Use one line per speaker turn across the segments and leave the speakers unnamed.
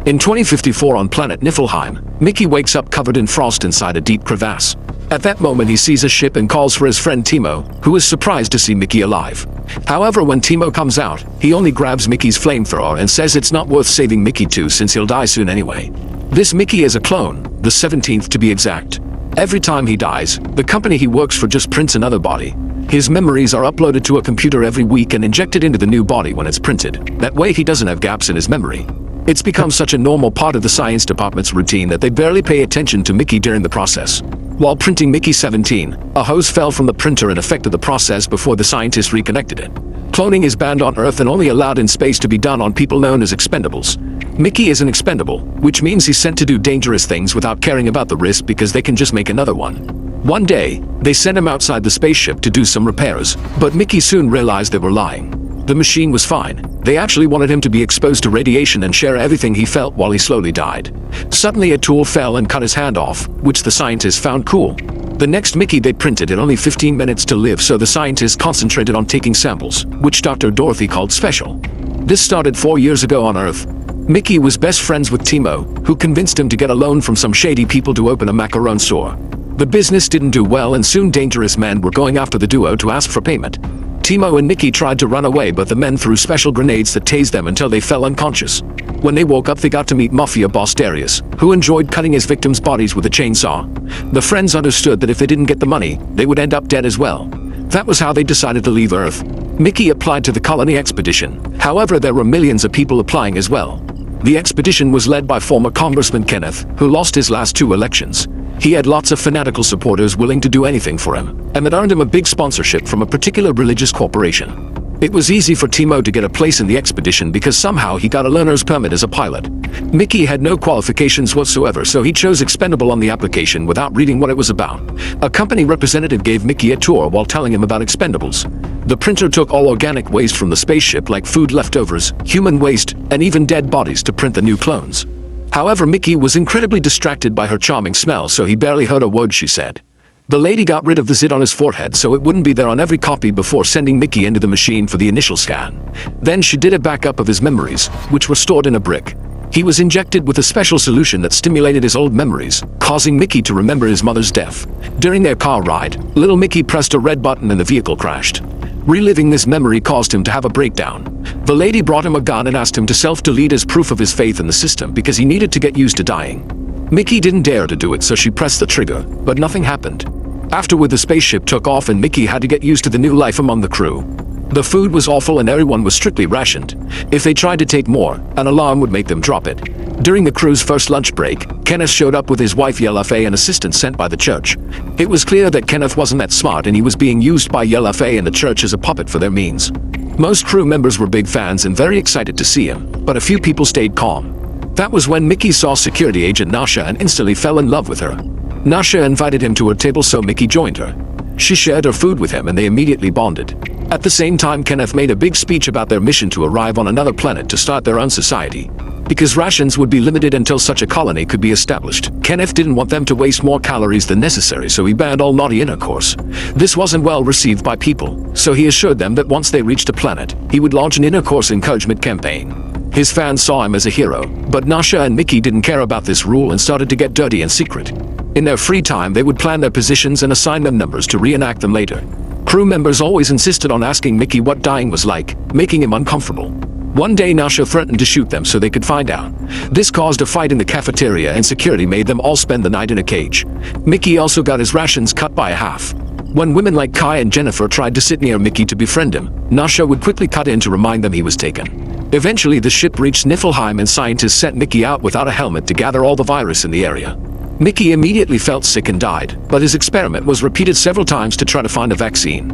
In 2054 on planet Niflheim, Mickey wakes up covered in frost inside a deep crevasse. At that moment he sees a ship and calls for his friend Timo, who is surprised to see Mickey alive. However, when Timo comes out, he only grabs Mickey's flamethrower and says it's not worth saving Mickey too since he'll die soon anyway. This Mickey is a clone, the 17th to be exact. Every time he dies, the company he works for just prints another body. His memories are uploaded to a computer every week and injected into the new body when it's printed. That way he doesn't have gaps in his memory. It's become such a normal part of the science department's routine that they barely pay attention to Mickey during the process. While printing Mickey 17, a hose fell from the printer and affected the process before the scientists reconnected it. Cloning is banned on Earth and only allowed in space to be done on people known as expendables. Mickey is an expendable, which means he's sent to do dangerous things without caring about the risk because they can just make another one. One day, they sent him outside the spaceship to do some repairs, but Mickey soon realized they were lying. The machine was fine. They actually wanted him to be exposed to radiation and share everything he felt while he slowly died. Suddenly a tool fell and cut his hand off, which the scientists found cool. The next Mickey they printed had only 15 minutes to live, so the scientists concentrated on taking samples, which Dr. Dorothy called special. This started 4 years ago on Earth. Mickey was best friends with Timo, who convinced him to get a loan from some shady people to open a macaron store. The business didn't do well and soon dangerous men were going after the duo to ask for payment. Timo and Mickey tried to run away, but the men threw special grenades that tased them until they fell unconscious. When they woke up, they got to meet Mafia boss Darius, who enjoyed cutting his victims' bodies with a chainsaw. The friends understood that if they didn't get the money, they would end up dead as well. That was how they decided to leave Earth. Mickey applied to the colony expedition. However, there were millions of people applying as well. The expedition was led by former Congressman Kenneth, who lost his last 2 elections. He had lots of fanatical supporters willing to do anything for him, and that earned him a big sponsorship from a particular religious corporation. It was easy for Timo to get a place in the expedition because somehow he got a learner's permit as a pilot. Mickey had no qualifications whatsoever, so he chose expendable on the application without reading what it was about. A company representative gave Mickey a tour while telling him about expendables. The printer took all organic waste from the spaceship like food leftovers, human waste, and even dead bodies to print the new clones. However, Mickey was incredibly distracted by her charming smell, so he barely heard a word she said. The lady got rid of the zit on his forehead so it wouldn't be there on every copy before sending Mickey into the machine for the initial scan. Then she did a backup of his memories, which were stored in a brick. He was injected with a special solution that stimulated his old memories, causing Mickey to remember his mother's death. During their car ride, little Mickey pressed a red button and the vehicle crashed. Reliving this memory caused him to have a breakdown. The lady brought him a gun and asked him to self-delete as proof of his faith in the system because he needed to get used to dying. Mickey didn't dare to do it, so she pressed the trigger, but nothing happened. Afterward, the spaceship took off and Mickey had to get used to the new life among the crew. The food was awful and everyone was strictly rationed. If they tried to take more, an alarm would make them drop it. During the crew's first lunch break, Kenneth showed up with his wife Yellow, an assistant sent by the church. It was clear that Kenneth wasn't that smart and he was being used by Yellow and the church as a puppet for their means. Most crew members were big fans and very excited to see him, but a few people stayed calm. That was when Mickey saw security agent Nasha and instantly fell in love with her. Nasha invited him to her table, so Mickey joined her. She shared her food with him and they immediately bonded. At the same time, Kenneth made a big speech about their mission to arrive on another planet to start their own society. Because rations would be limited until such a colony could be established, Kenneth didn't want them to waste more calories than necessary, so he banned all naughty intercourse. This wasn't well received by people, so he assured them that once they reached a planet, he would launch an intercourse encouragement campaign. His fans saw him as a hero, but Nasha and Mickey didn't care about this rule and started to get dirty in secret. In their free time, they would plan their positions and assign them numbers to reenact them later. Crew members always insisted on asking Mickey what dying was like, making him uncomfortable. One day Nasha threatened to shoot them so they could find out. This caused a fight in the cafeteria and security made them all spend the night in a cage. Mickey also got his rations cut by half. When women like Kai and Jennifer tried to sit near Mickey to befriend him, Nasha would quickly cut in to remind them he was taken. Eventually the ship reached Niflheim and scientists sent Mickey out without a helmet to gather all the virus in the area. Mickey immediately felt sick and died, but his experiment was repeated several times to try to find a vaccine.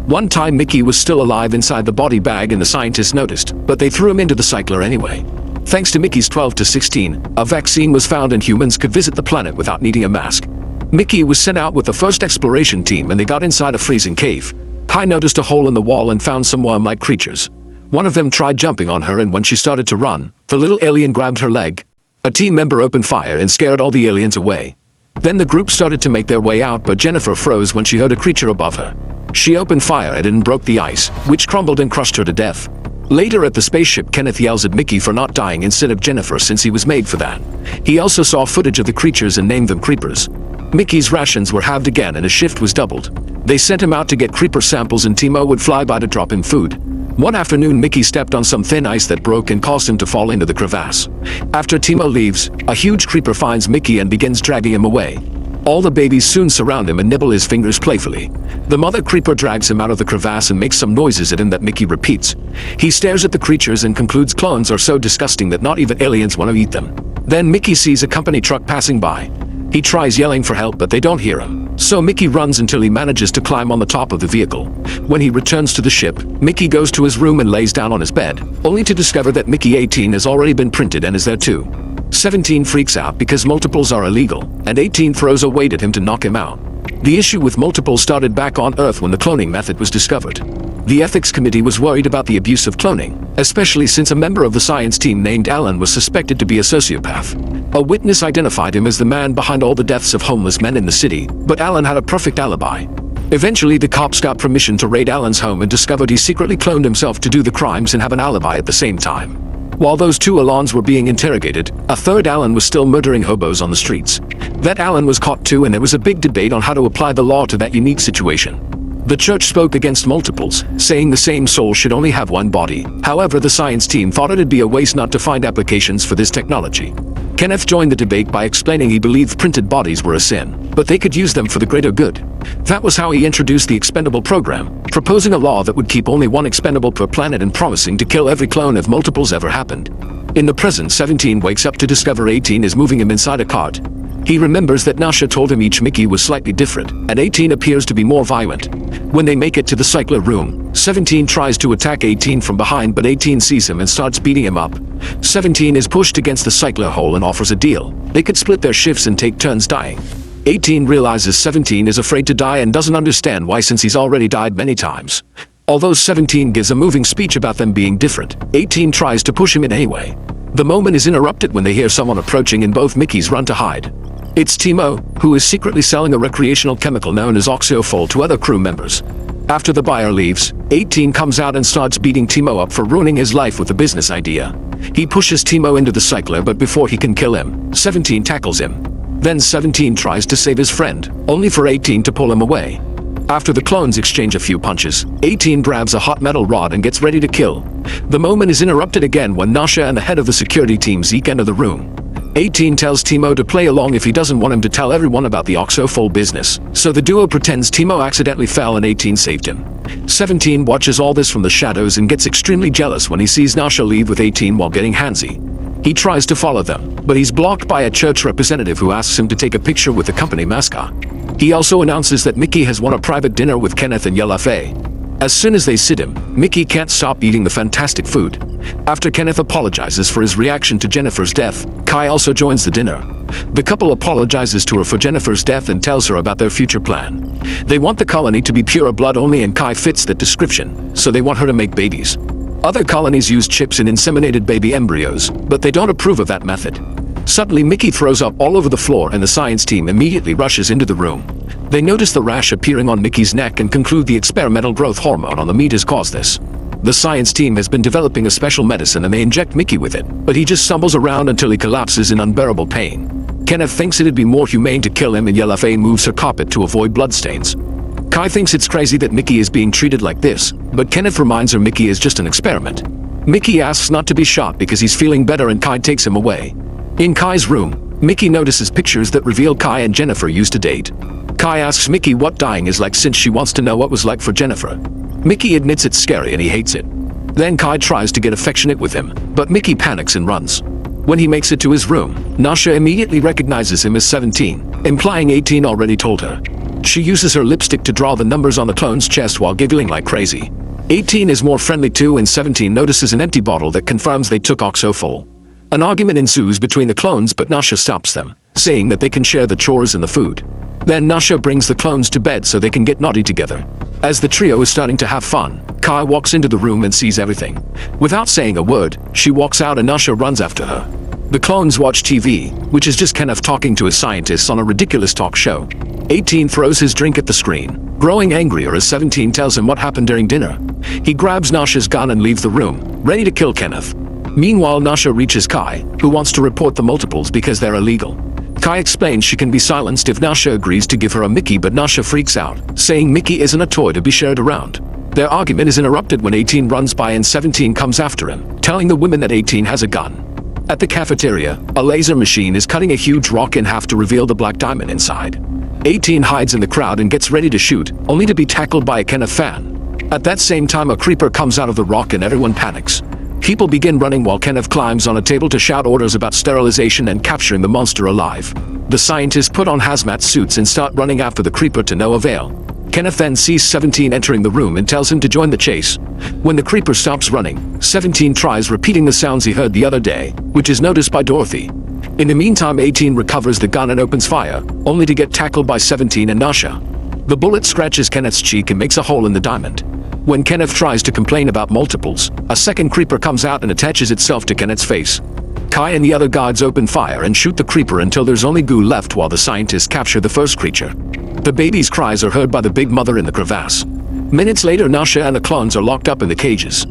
One time Mickey was still alive inside the body bag and the scientists noticed, but they threw him into the cycler anyway. Thanks to Mickey's 12 to 16, a vaccine was found and humans could visit the planet without needing a mask. Mickey was sent out with the first exploration team and they got inside a freezing cave. Kai noticed a hole in the wall and found some worm-like creatures. One of them tried jumping on her, and when she started to run, the little alien grabbed her leg. A team member opened fire and scared all the aliens away. Then the group started to make their way out, but Jennifer froze when she heard a creature above her. She opened fire at it and broke the ice, which crumbled and crushed her to death. Later at the spaceship, Kenneth yells at Mickey for not dying instead of Jennifer since he was made for that. He also saw footage of the creatures and named them creepers. Mickey's rations were halved again and his shift was doubled. They sent him out to get creeper samples and Timo would fly by to drop him food. One afternoon, Mickey stepped on some thin ice that broke and caused him to fall into the crevasse. After Timo leaves, a huge creeper finds Mickey and begins dragging him away. All the babies soon surround him and nibble his fingers playfully. The mother creeper drags him out of the crevasse and makes some noises at him that Mickey repeats. He stares at the creatures and concludes clones are so disgusting that not even aliens want to eat them. Then Mickey sees a company truck passing by. He tries yelling for help, but they don't hear him. So Mickey runs until he manages to climb on the top of the vehicle. When he returns to the ship, Mickey goes to his room and lays down on his bed, only to discover that Mickey 18 has already been printed and is there too. 17 freaks out because multiples are illegal, and 18 throws a weight at him to knock him out. The issue with multiples started back on Earth when the cloning method was discovered. The ethics committee was worried about the abuse of cloning, especially since a member of the science team named Alan was suspected to be a sociopath. A witness identified him as the man behind all the deaths of homeless men in the city, but Alan had a perfect alibi. Eventually, the cops got permission to raid Alan's home and discovered he secretly cloned himself to do the crimes and have an alibi at the same time. While those two Alans were being interrogated, a third Alan was still murdering hobos on the streets. That Alan was caught too, and there was a big debate on how to apply the law to that unique situation. The church spoke against multiples, saying the same soul should only have one body. However, the science team thought it'd be a waste not to find applications for this technology. Kenneth joined the debate by explaining he believed printed bodies were a sin, but they could use them for the greater good. That was how he introduced the expendable program, proposing a law that would keep only one expendable per planet and promising to kill every clone if multiples ever happened. In the present, 17 wakes up to discover 18 is moving him inside a cart. He remembers that Nasha told him each Mickey was slightly different, and 18 appears to be more violent. When they make it to the cycler room, 17 tries to attack 18 from behind, but 18 sees him and starts beating him up. 17 is pushed against the cycler hole and offers a deal. They could split their shifts and take turns dying. 18 realizes 17 is afraid to die and doesn't understand why, since he's already died many times. Although 17 gives a moving speech about them being different, 18 tries to push him in anyway. The moment is interrupted when they hear someone approaching and both Mickeys run to hide. It's Timo, who is secretly selling a recreational chemical known as oxyofol to other crew members. After the buyer leaves, 18 comes out and starts beating Timo up for ruining his life with a business idea. He pushes Timo into the cycler, but before he can kill him, 17 tackles him. Then 17 tries to save his friend, only for 18 to pull him away. After the clones exchange a few punches, 18 grabs a hot metal rod and gets ready to kill. The moment is interrupted again when Nasha and the head of the security team Zeke enter the room. 18 tells Timo to play along if he doesn't want him to tell everyone about the oxofol business, so the duo pretends Timo accidentally fell and 18 saved him. 17 watches all this from the shadows and gets extremely jealous when he sees Nasha leave with 18 while getting handsy. He tries to follow them, but he's blocked by a church representative who asks him to take a picture with the company mascot. He also announces that Mickey has won a private dinner with Kenneth and Yella Faye. As soon as they sit him, Mickey can't stop eating the fantastic food. After Kenneth apologizes for his reaction to Jennifer's death, Kai also joins the dinner. The couple apologizes to her for Jennifer's death and tells her about their future plan. They want the colony to be pure blood only, and Kai fits that description, so they want her to make babies. Other colonies use chips in inseminated baby embryos, but they don't approve of that method. Suddenly, Mickey throws up all over the floor and the science team immediately rushes into the room. They notice the rash appearing on Mickey's neck and conclude the experimental growth hormone on the meat has caused this. The science team has been developing a special medicine and they inject Mickey with it, but he just stumbles around until he collapses in unbearable pain. Kenneth thinks it'd be more humane to kill him, and Yella Faye moves her carpet to avoid bloodstains. Kai thinks it's crazy that Mickey is being treated like this, but Kenneth reminds her Mickey is just an experiment. Mickey asks not to be shot because he's feeling better, and Kai takes him away. In Kai's room, Mickey notices pictures that reveal Kai and Jennifer used to date. Kai asks Mickey what dying is like, since she wants to know what was like for Jennifer. Mickey admits it's scary and he hates it. Then Kai tries to get affectionate with him, but Mickey panics and runs. When he makes it to his room, Nasha immediately recognizes him as 17, implying 18 already told her. She uses her lipstick to draw the numbers on the clone's chest while giggling like crazy. 18 is more friendly too, and 17 notices an empty bottle that confirms they took oxofol. An argument ensues between the clones, but Nasha stops them, saying that they can share the chores and the food. Then Nasha brings the clones to bed so they can get naughty together. As the trio is starting to have fun, Kai walks into the room and sees everything. Without saying a word, she walks out and Nasha runs after her. The clones watch TV, which is just Kenneth talking to his scientists on a ridiculous talk show. 18 throws his drink at the screen. growing angrier as 17 tells him what happened during dinner. He grabs Nasha's gun and leaves the room, ready to kill Kenneth. Meanwhile, Nasha reaches Kai, who wants to report the multiples because they're illegal. Kai explains she can be silenced if Nasha agrees to give her a Mickey, but Nasha freaks out, saying Mickey isn't a toy to be shared around. Their argument is interrupted when 18 runs by and 17 comes after him, telling the women that 18 has a gun. At the cafeteria, a laser machine is cutting a huge rock in half to reveal the black diamond inside. 18 hides in the crowd and gets ready to shoot, only to be tackled by a Kenneth fan. At that same time, a creeper comes out of the rock and everyone panics. People begin running while Kenneth climbs on a table to shout orders about sterilization and capturing the monster alive. The scientists put on hazmat suits and start running after the creeper to no avail. Kenneth then sees 17 entering the room and tells him to join the chase. When the creeper stops running, 17 tries repeating the sounds he heard the other day, which is noticed by Dorothy. In the meantime, 18 recovers the gun and opens fire, only to get tackled by 17 and Nasha. The bullet scratches Kenneth's cheek and makes a hole in the diamond. When Kenneth tries to complain about multiples, a second creeper comes out and attaches itself to Kenneth's face. Kai and the other guards open fire and shoot the creeper until there's only goo left while the scientists capture the first creature. The baby's cries are heard by the big mother in the crevasse. Minutes later, Nasha and the clones are locked up in the cages.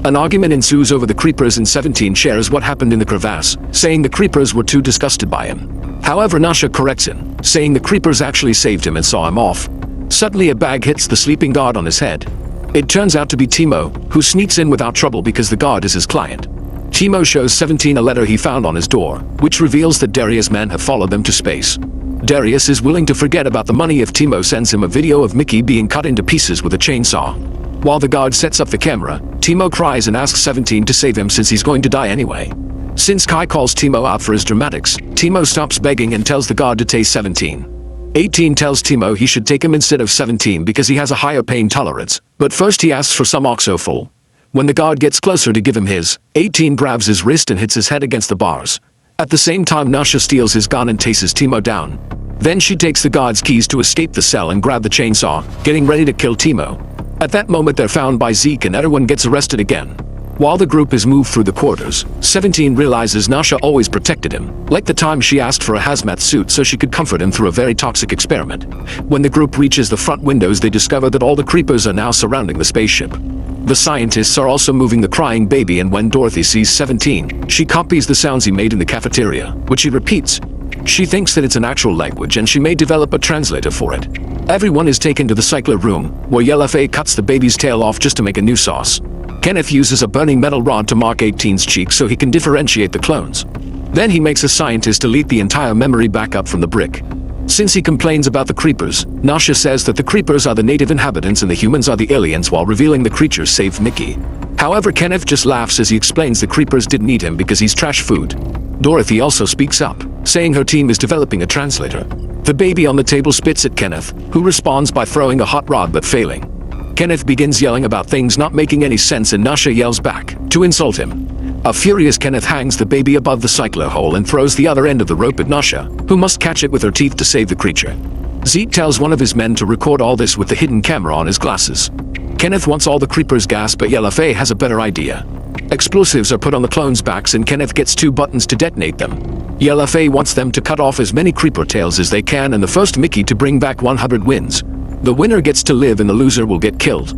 An argument ensues over the creepers and 17 shares what happened in the crevasse, saying the creepers were too disgusted by him. However, Nasha corrects him, saying the creepers actually saved him and saw him off. Suddenly a bag hits the sleeping guard on his head. It turns out to be Timo, who sneaks in without trouble because the guard is his client. Timo shows 17 a letter he found on his door, which reveals that Darius' men have followed them to space. Darius is willing to forget about the money if Timo sends him a video of Mickey being cut into pieces with a chainsaw. While the guard sets up the camera, Timo cries and asks 17 to save him since he's going to die anyway. Since Kai calls Timo out for his dramatics, Timo stops begging and tells the guard to tase 17. 18 tells Timo he should take him instead of 17 because he has a higher pain tolerance, but first he asks for some oxofol. When the guard gets closer to give him his, 18 grabs his wrist and hits his head against the bars. At the same time, Nasha steals his gun and tases Timo down. Then she takes the guard's keys to escape the cell and grab the chainsaw, getting ready to kill Timo. At that moment, they're found by Zeke and everyone gets arrested again. While the group is moved through the quarters, 17 realizes Nasha always protected him, like the time she asked for a hazmat suit so she could comfort him through a very toxic experiment. When the group reaches the front windows, they discover that all the creepers are now surrounding the spaceship. The scientists are also moving the crying baby, and when Dorothy sees 17, she copies the sounds he made in the cafeteria, which he repeats. She thinks that it's an actual language and she may develop a translator for it. Everyone is taken to the cycler room, where Yelafei cuts the baby's tail off just to make a new sauce. Kenneth uses a burning metal rod to mark 18's cheek so he can differentiate the clones. Then he makes a scientist delete the entire memory backup from the brick. Since he complains about the creepers, Nasha says that the creepers are the native inhabitants and the humans are the aliens, while revealing the creatures saved Mickey. However, Kenneth just laughs as he explains the creepers didn't eat him because he's trash food. Dorothy also speaks up, saying her team is developing a translator. The baby on the table spits at Kenneth, who responds by throwing a hot rod but failing. Kenneth begins yelling about things not making any sense and Nasha yells back, to insult him. A furious Kenneth hangs the baby above the cycler hole and throws the other end of the rope at Nasha, who must catch it with her teeth to save the creature. Zeke tells one of his men to record all this with the hidden camera on his glasses. Kenneth wants all the creepers gassed, but Yelafei has a better idea. Explosives are put on the clones' backs and Kenneth gets 2 buttons to detonate them. Yelafei wants them to cut off as many creeper tails as they can, and the first Mickey to bring back 100 wins. The winner gets to live and the loser will get killed.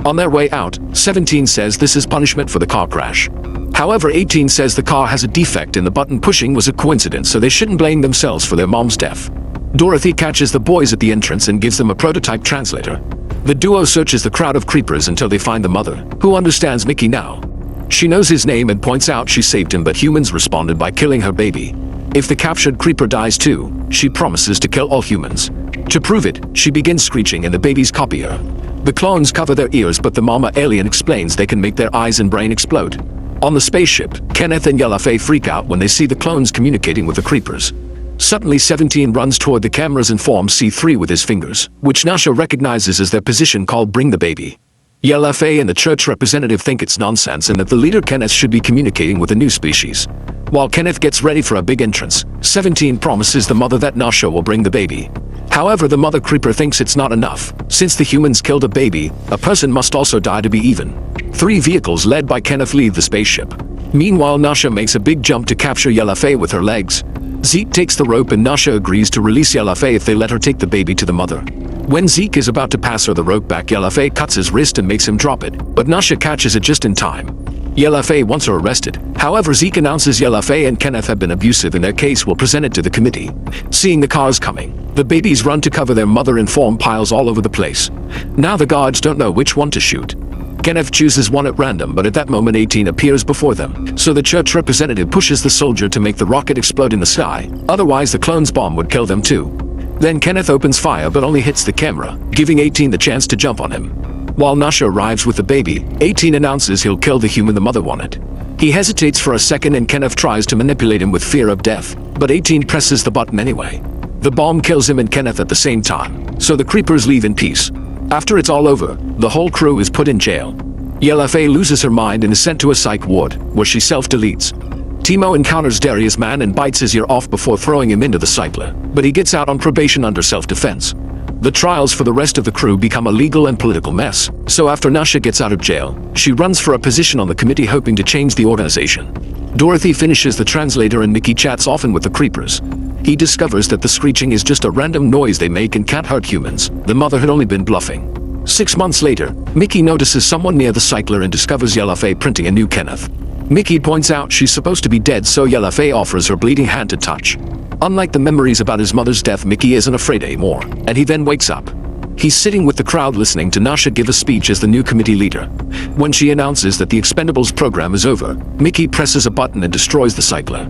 On their way out, 17 says this is punishment for the car crash. However, 18 says the car has a defect and the button pushing was a coincidence, so they shouldn't blame themselves for their mom's death. Dorothy catches the boys at the entrance and gives them a prototype translator. The duo searches the crowd of creepers until they find the mother, who understands Mickey now. She knows his name and points out she saved him, but humans responded by killing her baby. If the captured creeper dies too, she promises to kill all humans. To prove it, she begins screeching and the babies copy her. The clones cover their ears, but the mama alien explains they can make their eyes and brain explode. On the spaceship, Kenneth and Yelafei freak out when they see the clones communicating with the creepers. Suddenly, 17 runs toward the cameras and forms C3 with his fingers, which Nasha recognizes as their position called Bring the Baby. Yelafei and the church representative think it's nonsense and that the leader Kenneth should be communicating with a new species. While Kenneth gets ready for a big entrance, 17 promises the mother that Nasha will bring the baby. However, the mother creeper thinks it's not enough. Since the humans killed a baby, a person must also die to be even. 3 vehicles led by Kenneth leave the spaceship. Meanwhile, Nasha makes a big jump to capture Yelafei with her legs. Zeke takes the rope and Nasha agrees to release Yelafei if they let her take the baby to the mother. When Zeke is about to pass her the rope back, Yellowface cuts his wrist and makes him drop it, but Nasha catches it just in time. Yellowface wants her arrested. However, Zeke announces Yellowface and Kenneth have been abusive and their case will present it to the committee. Seeing the cars coming, the babies run to cover their mother and form piles all over the place. Now the guards don't know which one to shoot. Kenneth chooses one at random, but at that moment 18 appears before them, so the church representative pushes the soldier to make the rocket explode in the sky, otherwise the clone's bomb would kill them too. Then Kenneth opens fire but only hits the camera, giving 18 the chance to jump on him. While Nasha arrives with the baby, 18 announces he'll kill the human the mother wanted. He hesitates for a second and Kenneth tries to manipulate him with fear of death, but 18 presses the button anyway. The bomb kills him and Kenneth at the same time, so the creepers leave in peace. After it's all over, the whole crew is put in jail. Yellowface loses her mind and is sent to a psych ward, where she self-deletes. Timo encounters Darius' man and bites his ear off before throwing him into the cycler, but he gets out on probation under self-defense. The trials for the rest of the crew become a legal and political mess, so after Nasha gets out of jail, she runs for a position on the committee hoping to change the organization. Dorothy finishes the translator and Mickey chats often with the creepers. He discovers that the screeching is just a random noise they make and can't hurt humans. The mother had only been bluffing. 6 months later, Mickey notices someone near the cycler and discovers Yellowface printing a new Kenneth. Mickey points out she's supposed to be dead, so Yellowface offers her bleeding hand to touch. Unlike the memories about his mother's death, Mickey isn't afraid anymore, and he then wakes up. He's sitting with the crowd listening to Nasha give a speech as the new committee leader. When she announces that the Expendables program is over, Mickey presses a button and destroys the cycler.